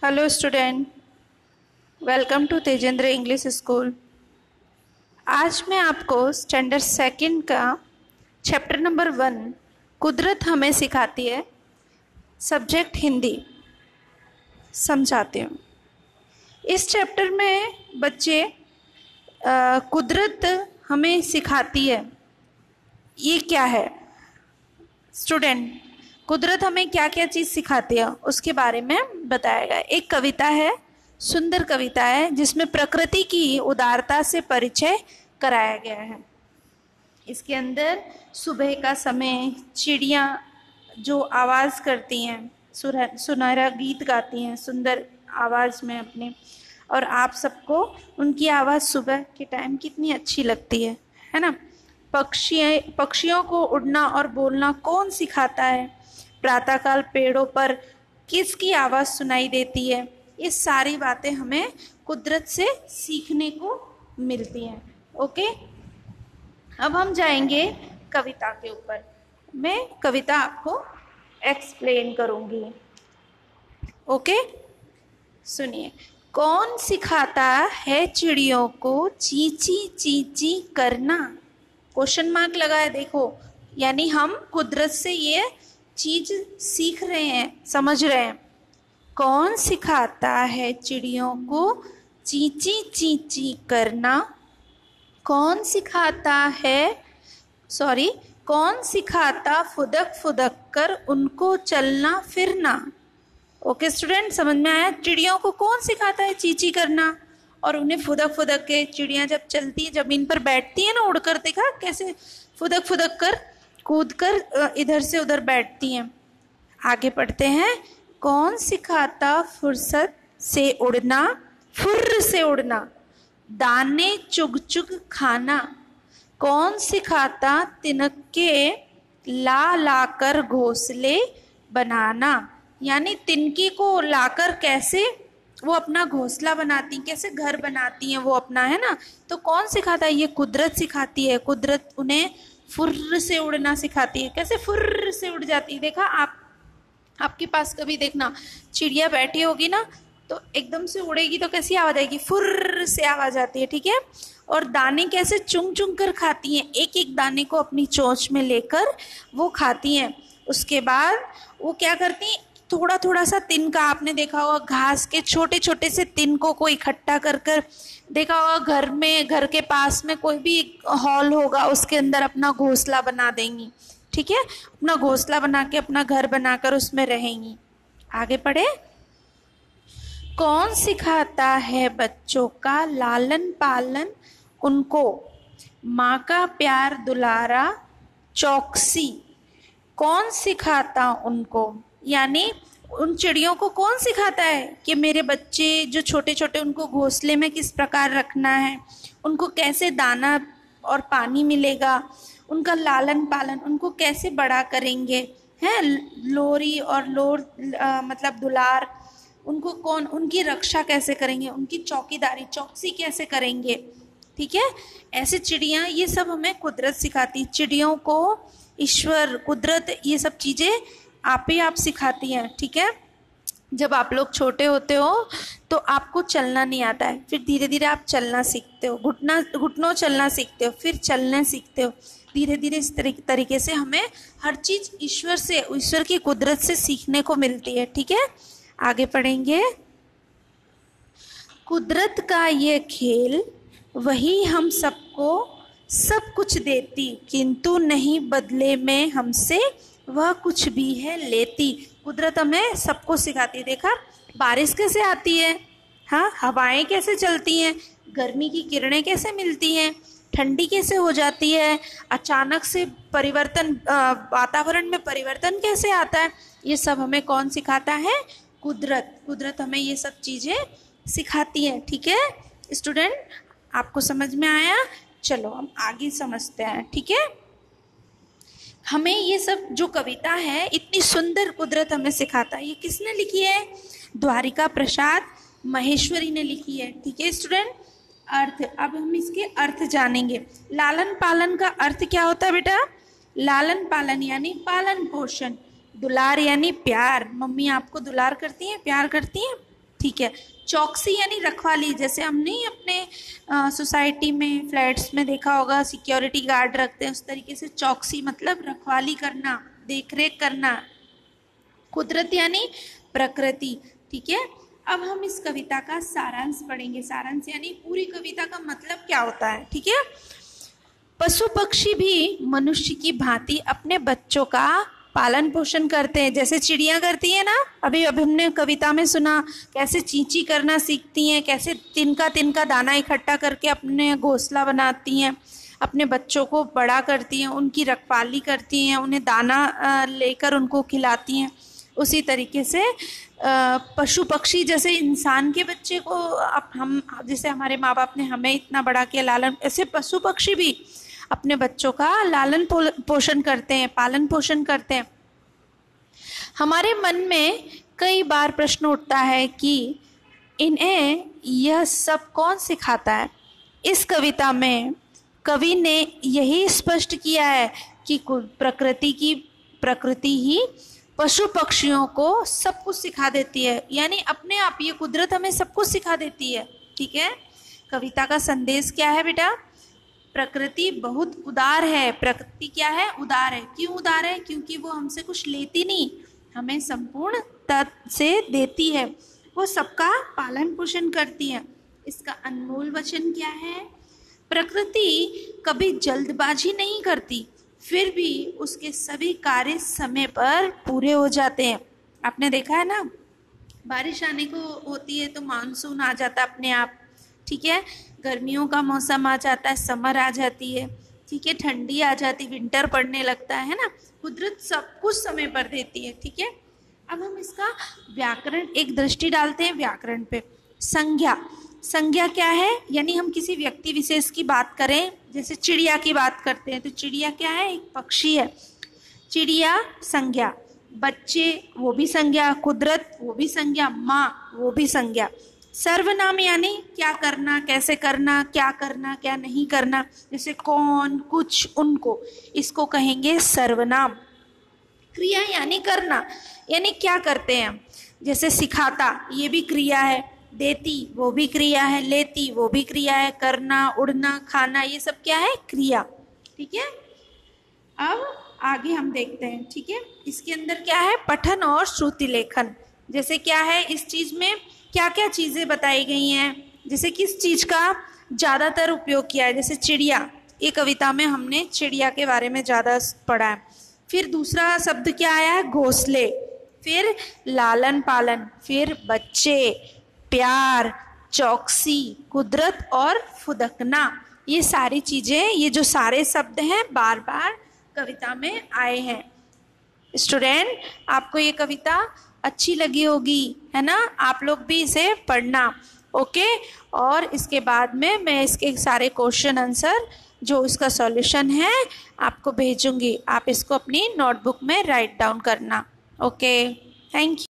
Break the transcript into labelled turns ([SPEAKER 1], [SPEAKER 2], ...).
[SPEAKER 1] Hello student, welcome to Tejendra English school. आज मैं आपको स्टैंडर्ड सेकंड का चैप्टर नंबर 1 कुदरत हमें सिखाती है, सब्जेक्ट हिंदी समझाती हूँ। इस चैप्टर में बच्चे कुदरत हमें सिखाती है, ये क्या है स्टूडेंट? कुदरत हमें क्या क्या चीज़ सिखाती है उसके बारे में बताएगा। एक कविता है, सुंदर कविता है, जिसमें प्रकृति की उदारता से परिचय कराया गया है। इसके अंदर सुबह का समय चिड़िया जो आवाज़ करती हैं, सुनहरा गीत गाती हैं सुंदर आवाज़ में अपने, और आप सबको उनकी आवाज़ सुबह के टाइम कितनी अच्छी लगती है ना। पक्षियों को उड़ना और बोलना कौन सिखाता है? प्रातःकाल पेड़ों पर किसकी आवाज़ सुनाई देती है? ये सारी बातें हमें कुदरत से सीखने को मिलती हैं। ओके, अब हम जाएंगे कविता के ऊपर। मैं कविता आपको एक्सप्लेन करूंगी। ओके, सुनिए। कौन सिखाता है चिड़ियों को चींची चींची करना? क्वेश्चन मार्क लगा है, देखो, यानी हम कुदरत से ये चीज सीख रहे हैं, समझ रहे हैं। कौन सिखाता है चिड़ियों को चींची चींची करना? कौन सिखाता फुदक फुदक कर उनको चलना फिरना? ओके स्टूडेंट, समझ में आया? चिड़ियों को कौन सिखाता है चींची करना और उन्हें फुदक फुदक के? चिड़ियाँ जब चलती है, जमीन पर बैठती है ना उड़कर, देखा कैसे फुदक फुदक कर कूद कर इधर से उधर बैठती हैं। आगे पढ़ते हैं। कौन सिखाता फुर्सत से उड़ना, फुर्र से उड़ना, दाने चुग चुग खाना? कौन सिखाता तिनक के ला ला कर घोंसले बनाना? यानी तिनके को लाकर कैसे वो अपना घोंसला बनाती, कैसे घर बनाती हैं वो अपना, है ना। तो कौन सिखाता है? ये कुदरत सिखाती है। कुदरत उन्हें फुर्र से उड़ना सिखाती है। कैसे फुर्र से उड़ जाती है, देखा आपके पास कभी देखना चिड़िया बैठी होगी ना, तो एकदम से उड़ेगी तो कैसी आवाज आएगी? फुर्र से आवाज आती है, ठीक है। और दाने कैसे चुंग चुंग कर खाती हैं, एक एक दाने को अपनी चोंच में लेकर वो खाती हैं। उसके बाद वो क्या करती हैं, थोड़ा थोड़ा सा तिनका, आपने देखा होगा घास के छोटे छोटे से तिनकों को इकट्ठा कर कर, देखा होगा घर में, घर के पास में कोई भी हॉल होगा उसके अंदर अपना घोंसला बना देंगी, ठीक है। अपना घोंसला बना के अपना घर बनाकर उसमें रहेंगी। आगे पढ़े। कौन सिखाता है बच्चों का लालन पालन उनको, माँ का प्यार दुलारा चौकसी? कौन सिखाता उनको, यानी उन चिड़ियों को कौन सिखाता है कि मेरे बच्चे जो छोटे छोटे, उनको घोंसले में किस प्रकार रखना है, उनको कैसे दाना और पानी मिलेगा, उनका लालन पालन, उनको कैसे बड़ा करेंगे, हैं लोरी और मतलब दुलार, उनको कौन, उनकी रक्षा कैसे करेंगे, उनकी चौकीदारी चौकसी कैसे करेंगे, ठीक है। ऐसे चिड़ियाँ, ये सब हमें कुदरत सिखाती। चिड़ियों को ईश्वर, कुदरत, ये सब चीज़ें आप ही आप सिखाती हैं, ठीक है। जब आप लोग छोटे होते हो तो आपको चलना नहीं आता है, फिर धीरे धीरे आप चलना सीखते हो, घुटनों चलना सीखते हो, फिर चलने सीखते हो। धीरे धीरे इस तरीके से हमें हर चीज़ ईश्वर की कुदरत से सीखने को मिलती है, ठीक है। आगे पढ़ेंगे। कुदरत का ये खेल, वही हम सबको सब कुछ देती, किंतु नहीं बदले में हमसे वह कुछ भी है लेती। कुदरत हमें सबको सिखाती है। देखा बारिश कैसे आती है, हाँ, हवाएं कैसे चलती हैं, गर्मी की किरणें कैसे मिलती हैं, ठंडी कैसे हो जाती है, अचानक से परिवर्तन, वातावरण में परिवर्तन कैसे आता है, ये सब हमें कौन सिखाता है? कुदरत हमें ये सब चीज़ें सिखाती है, ठीक है स्टूडेंट। आपको समझ में आया? चलो हम आगे समझते हैं, ठीक है। हमें ये सब जो कविता है, इतनी सुंदर कुदरत हमें सिखाता है, ये किसने लिखी है? द्वारिका प्रसाद महेश्वरी ने लिखी है, ठीक है स्टूडेंट। अर्थ, अब हम इसके अर्थ जानेंगे। लालन पालन का अर्थ क्या होता है बेटा? लालन पालन यानी पालन पोषण, दुलार यानी प्यार। मम्मी आपको दुलार करती हैं, प्यार करती हैं, ठीक है। चौकसी यानी रखवाली, जैसे हमने अपने सोसाइटी में फ्लैट्स में देखा होगा सिक्योरिटी गार्ड रखते हैं, उस तरीके से चौकसी मतलब रखवाली करना, देखरेख करना। कुदरत यानी प्रकृति, ठीक है। अब हम इस कविता का सारांश पढ़ेंगे। सारांश यानी पूरी कविता का मतलब क्या होता है, ठीक है। पशु पक्षी भी मनुष्य की भांति अपने बच्चों का पालन पोषण करते हैं, जैसे चिड़िया करती है ना। अभी हमने कविता में सुना कैसे चींची करना सीखती हैं, कैसे तिनका तिनका दाना इकट्ठा करके अपने घोंसला बनाती हैं, अपने बच्चों को बड़ा करती हैं, उनकी रखवाली करती हैं, उन्हें दाना लेकर उनको खिलाती हैं। उसी तरीके से पशु पक्षी जैसे इंसान के बच्चे को अब हम, जैसे हमारे माँ बाप ने हमें इतना बड़ा किया लालन, ऐसे पशु पक्षी भी अपने बच्चों का लालन पोषण करते हैं, पालन पोषण करते हैं। हमारे मन में कई बार प्रश्न उठता है कि इन्हें यह सब कौन सिखाता है। इस कविता में कवि ने यही स्पष्ट किया है कि प्रकृति ही पशु पक्षियों को सब कुछ सिखा देती है, यानी अपने आप ये कुदरत हमें सब कुछ सिखा देती है, ठीक है। कविता का संदेश क्या है बेटा? प्रकृति बहुत उदार है। प्रकृति क्या है? उदार है। क्यों उदार है? क्योंकि वो हमसे कुछ लेती नहीं, हमें संपूर्ण से देती है, वो सबका पालन पोषण करती है। इसका अनमोल वचन क्या है? प्रकृति कभी जल्दबाजी नहीं करती, फिर भी उसके सभी कार्य समय पर पूरे हो जाते हैं। आपने देखा है ना, बारिश आने को होती है तो मानसून आ जाता है अपने आप, ठीक है। गर्मियों का मौसम आ जाता है, समर आ जाती है, ठीक है। ठंडी आ जाती, विंटर पड़ने लगता है ना। कुदरत सब कुछ समय पर देती है, ठीक है। अब हम इसका व्याकरण, एक दृष्टि डालते हैं व्याकरण पे। संज्ञा, संज्ञा क्या है? यानी हम किसी व्यक्ति विशेष की बात करें, जैसे चिड़िया की बात करते हैं तो चिड़िया क्या है? एक पक्षी है। चिड़िया संज्ञा, बच्चे वो भी संज्ञा, कुदरत वो भी संज्ञा, माँ वो भी संज्ञा। सर्वनाम यानी क्या करना, कैसे करना, क्या करना, क्या नहीं करना, जैसे कौन, कुछ, उनको, इसको कहेंगे सर्वनाम। क्रिया यानी करना, यानी क्या करते हैं हम, जैसे सिखाता ये भी क्रिया है, देती वो भी क्रिया है, लेती वो भी क्रिया है, करना, उड़ना, खाना, ये सब क्या है? क्रिया, ठीक है। अब आगे हम देखते हैं, ठीक है। इसके अंदर क्या है? पठन और श्रुति लेखन। जैसे क्या है, इस चीज में क्या क्या चीजें बताई गई हैं, जैसे किस चीज का ज्यादातर उपयोग किया है। जैसे चिड़िया, ये कविता में हमने चिड़िया के बारे में ज्यादा पढ़ा है। फिर दूसरा शब्द क्या आया है? घोंसले, फिर लालन पालन, फिर बच्चे, प्यार, चौकसी, कुदरत और फुदकना। ये सारी चीजें, ये जो सारे शब्द हैं बार बार कविता में आए हैं। स्टूडेंट, आपको ये कविता अच्छी लगी होगी, है ना। आप लोग भी इसे पढ़ना, ओके। और इसके बाद में मैं इसके सारे क्वेश्चन आंसर जो इसका सॉल्यूशन है आपको भेजूंगी, आप इसको अपनी नोटबुक में राइट डाउन करना, ओके। Thank you.